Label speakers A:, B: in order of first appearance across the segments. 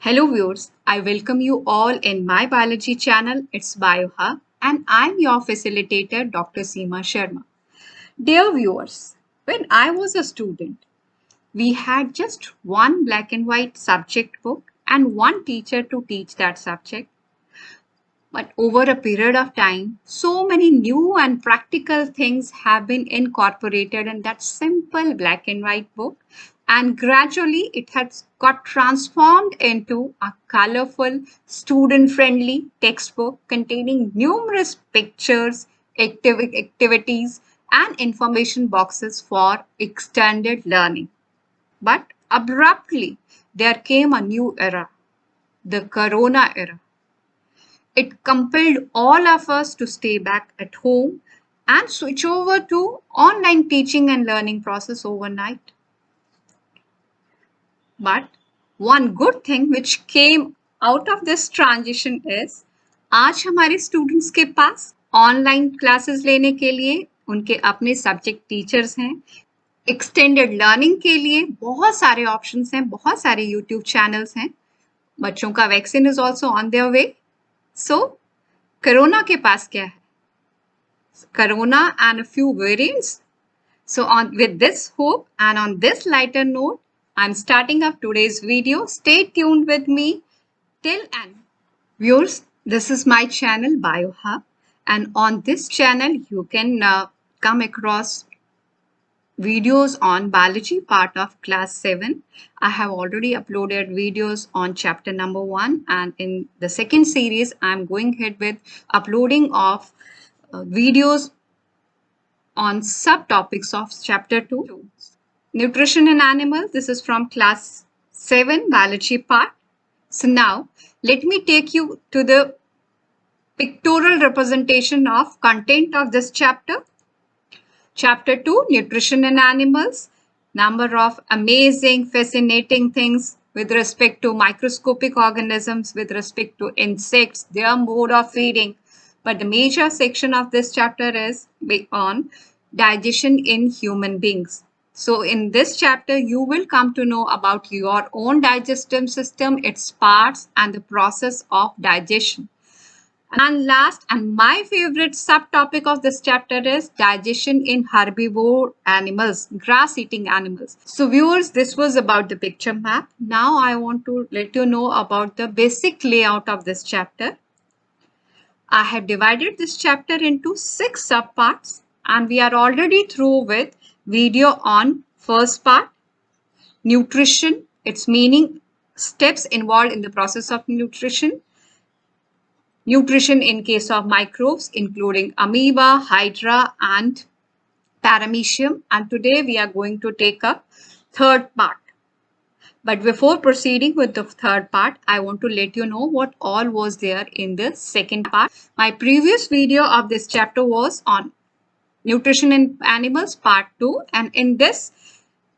A: Hello viewers, I welcome you all in my biology channel. It's BioHub and I'm your facilitator Dr. Seema Sharma. Dear viewers, when I was a student, we had just one black and white subject book and one teacher to teach that subject. But over a period of time, so many new and practical things have been incorporated in that simple black and white book. And gradually, it has got transformed into a colorful, student friendly textbook containing numerous pictures, activities, and information boxes for extended learning. But abruptly, there came a new era, the Corona era. It compelled all of us to stay back at home and switch over to online teaching and learning process overnight. But one good thing which came out of this transition is आज हमारे students के पास online classes लेने के लिए उनके अपने subject teachers हैं extended learning के लिए बहुत सारे ऑप्शंस हैं बहुत सारे यूट्यूब चैनल्स हैं बच्चों का vaccine is also on their way so corona के पास क्या है Corona and a few variants. So with this hope and on this lighter note, I'm starting up today's video. Stay tuned with me till end. Viewers, this is my channel BioHub and on this channel you can come across videos on biology part of class 7. I have already uploaded videos on chapter number 1 and in the second series I'm going ahead with uploading of videos on subtopics of chapter 2 nutrition in animals. This is from class 7 biology part. So now let me take you to the pictorial representation of content of this chapter. Chapter 2 nutrition in animals, number of amazing fascinating things with respect to microscopic organisms, with respect to insects, their mode of feeding. But the major section of this chapter is on digestion in human beings. So in this chapter, you will come to know about your own digestive system, its parts, and the process of digestion. And last and my favorite subtopic of this chapter is digestion in herbivore animals, grass-eating animals. So viewers, this was about the picture map. Now I want to let you know about the basic layout of this chapter. I have divided this chapter into 6 subparts and we are already through with video on first part, nutrition, its meaning, steps involved in the process of nutrition. Nutrition in case of microbes including amoeba, hydra and paramecium, and today we are going to take up third part. But before proceeding with the third part, I want to let you know what all was there in the second part. My previous video of this chapter was on nutrition in animals part 2, and in this,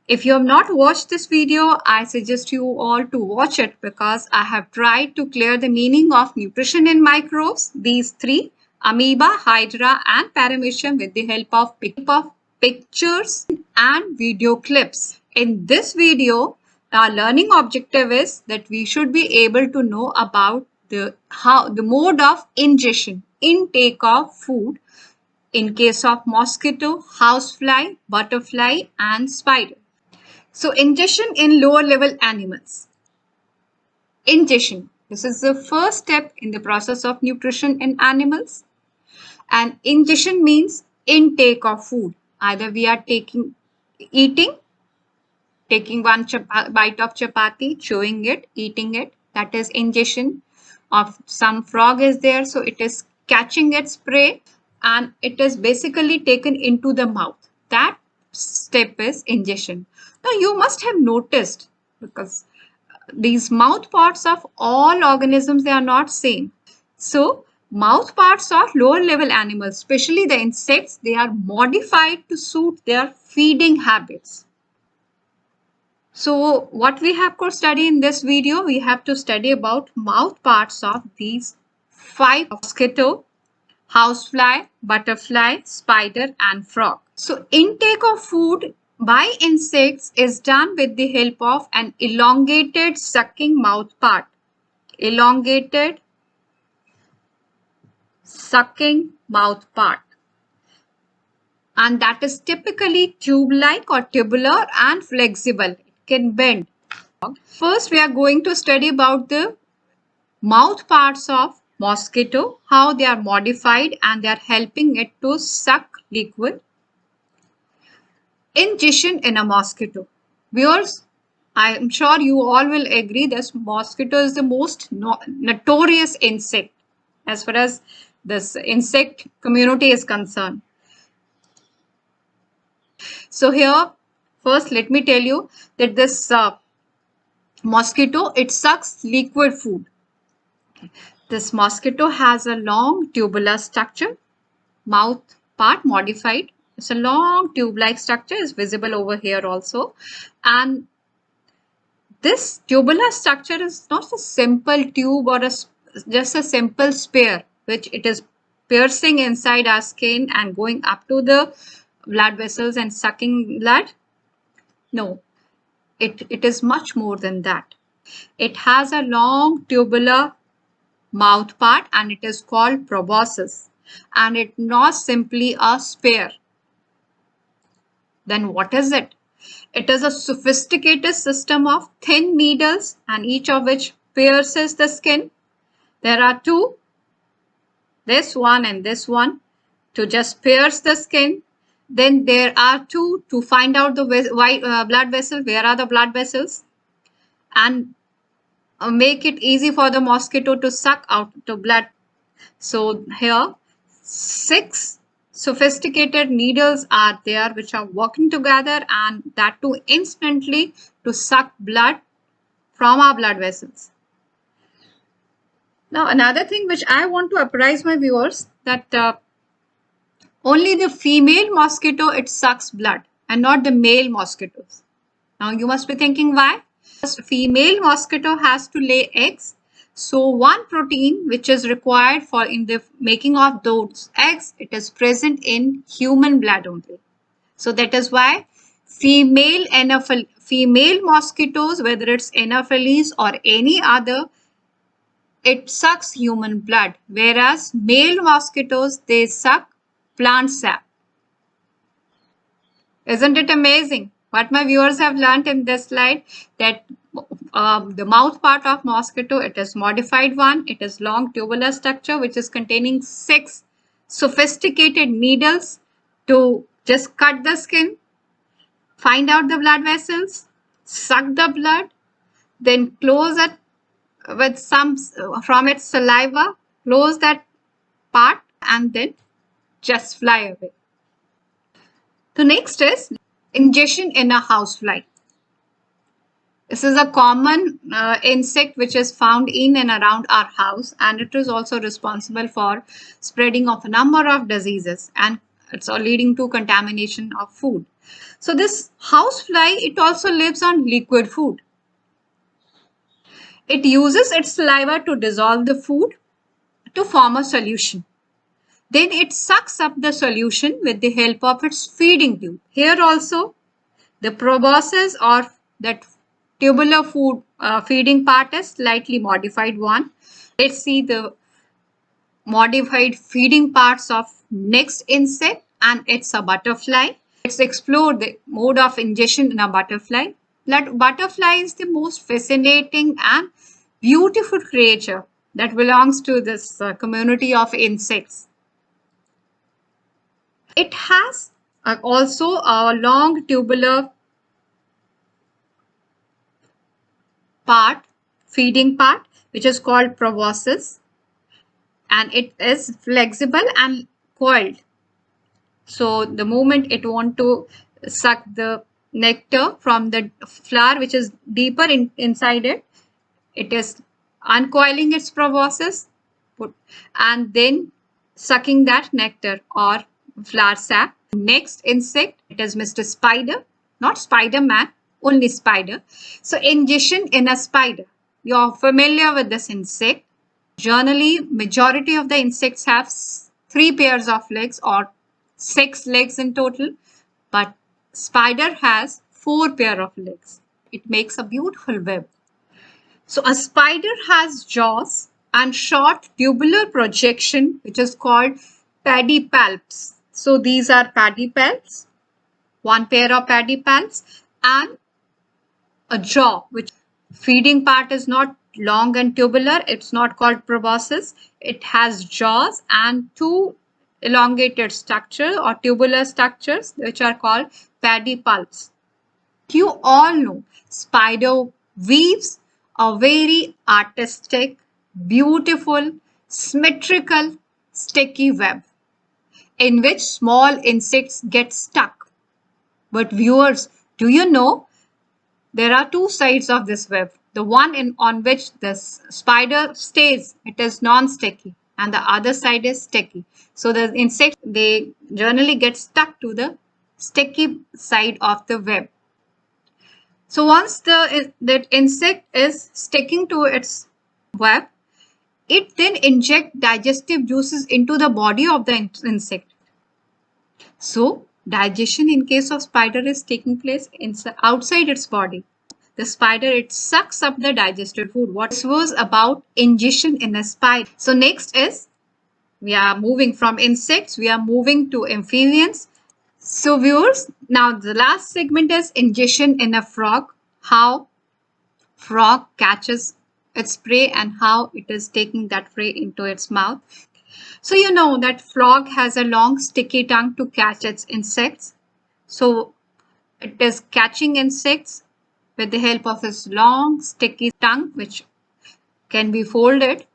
A: if you have not watched this video, I suggest you all to watch it because I have tried to clear the meaning of nutrition in microbes, these 3, amoeba, hydra and paramecium with the help of pictures and video clips. In this video, our learning objective is that we should be able to know about the mode of ingestion, intake of food in case of mosquito, housefly, butterfly and spider. So ingestion in lower level animals. Ingestion. This is the first step in the process of nutrition in animals. And ingestion means intake of food. Either we are taking one bite of chapati, chewing it, eating it. That is ingestion. Of some frog is there, so it is catching its prey and it is basically taken into the mouth. That step is ingestion. Now you must have noticed because these mouth parts of all organisms, they are not same. So mouth parts of lower level animals, especially the insects, they are modified to suit their feeding habits. So what we have to study in this video, we have to study about mouth parts of these 5 mosquito, housefly, butterfly, spider and frog. So intake of food by insects is done with the help of an elongated sucking mouth part elongated, sucking mouth part. And that is typically tube-like or tubular and flexible. It can bend. First, we are going to study about the mouth parts of mosquito, how they are modified and they are helping it to suck liquid. Ingestion in a mosquito. Viewers, I am sure you all will agree that mosquito is the most notorious insect as far as this insect community is concerned. So here, first let me tell you that this mosquito, it sucks liquid food. This mosquito has a long tubular structure, mouth part modified. It's a long tube-like structure is visible over here also. And this tubular structure is not a simple tube or just a simple spear, which it is piercing inside our skin and going up to the blood vessels and sucking blood. No, it is much more than that. It has a long tubular mouth part and it is called proboscis, and it's not simply a spear. Then what is it? It is a sophisticated system of thin needles and each of which pierces the skin. There are two, this one and this one, to just pierce the skin. Then there are two to find out the blood vessel, where are the blood vessels, and make it easy for the mosquito to suck out the blood. So here 6 sophisticated needles are there which are working together, and that too instantly to suck blood from our blood vessels. Now another thing which I want to apprise my viewers, that only the female mosquito it sucks blood and not the male mosquitoes. Now you must be thinking why? Because female mosquito has to lay eggs. So one protein which is required for in the making of those eggs, it is present in human blood only. So that is why female mosquitoes, whether it's Anopheles or any other, it sucks human blood, whereas male mosquitoes, they suck plant sap. Isn't it amazing? What my viewers have learned in this slide, that the mouth part of mosquito, it is modified one. It is long tubular structure which is containing 6 sophisticated needles to just cut the skin, find out the blood vessels, suck the blood, then close it with some from its saliva, close that part and then just fly away. The next is ingestion in a housefly. This is a common insect which is found in and around our house, and it is also responsible for spreading of a number of diseases, and it's leading to contamination of food. So this housefly, it also lives on liquid food. It uses its saliva to dissolve the food to form a solution. Then it sucks up the solution with the help of its feeding tube. Here also, the proboscis or that tubular food feeding part is slightly modified one. Let's see the modified feeding parts of next insect, and it's a butterfly. Let's explore the mode of ingestion in a butterfly. Butterfly is the most fascinating and beautiful creature that belongs to this community of insects. It has also a long tubular part, feeding part, which is called proboscis, and it is flexible and coiled. So the moment it want to suck the nectar from the flower which is deeper inside it, it is uncoiling its proboscis and then sucking that nectar or flower sap. Next insect, it is Mr. Spider, not Spider-Man, only spider. So ingestion in a spider. You're familiar with this insect. Generally, majority of the insects have 3 pairs of legs or 6 legs in total, but spider has 4 pair of legs. It makes a beautiful web. So a spider has jaws and short tubular projection, which is called pedipalps. So these are pedipalps, one pair of pedipalps, and a jaw, which feeding part is not long and tubular. It's not called proboscis. It has jaws and two elongated structure or tubular structures, which are called pedipalps. You all know spider weaves a very artistic, beautiful, symmetrical, sticky web in which small insects get stuck. But viewers, do you know there are two sides of this web? The one on which the spider stays, it is non-sticky, and the other side is sticky. So the insects, they generally get stuck to the sticky side of the web. So once that insect is sticking to its web, it then inject digestive juices into the body of the insect. So digestion in case of spider is taking place outside its body. The spider, it sucks up the digested food. What was about ingestion in a spider. So next is, we are moving from insects, we are moving to amphibians. So viewers, now the last segment is ingestion in a frog. How frog catches its prey and how it is taking that prey into its mouth. So you know that frog has a long sticky tongue to catch its insects. So it is catching insects with the help of its long sticky tongue, which can be folded.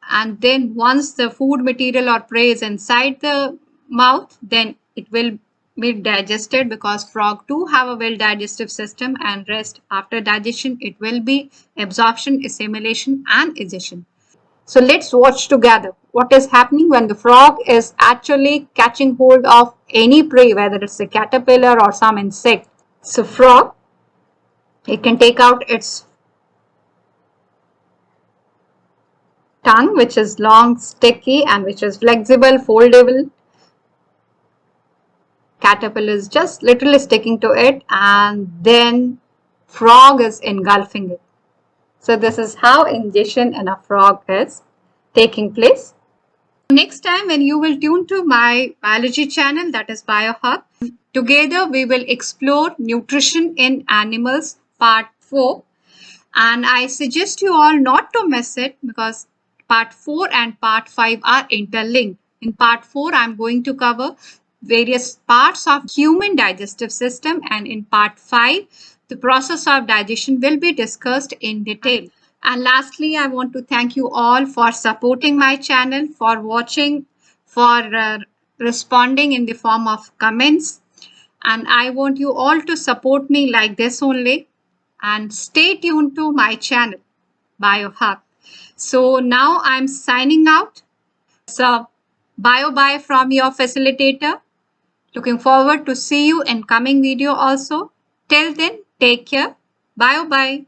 A: And then once the food material or prey is inside the mouth, then it will be digested, because frog do have a well digestive system, and rest after digestion it will be absorption, assimilation and digestion. So let's watch together what is happening when the frog is actually catching hold of any prey, whether it's a caterpillar or some insect. So frog, it can take out its tongue, which is long, sticky, and which is flexible, foldable. Caterpillar is just literally sticking to it, and then frog is engulfing it. So this is how ingestion in a frog is taking place. Next time when you will tune to my biology channel, that is BioHub, together we will explore nutrition in animals part 4. And I suggest you all not to miss it, because part 4 and part 5 are interlinked. In part 4, I'm going to cover various parts of human digestive system, and in part 5, the process of digestion will be discussed in detail. And lastly, I want to thank you all for supporting my channel, for watching, for responding in the form of comments. And I want you all to support me like this only. And stay tuned to my channel, BioHub. So now I'm signing out. So bye from your facilitator. Looking forward to see you in coming video also. Till then, take care. Bye.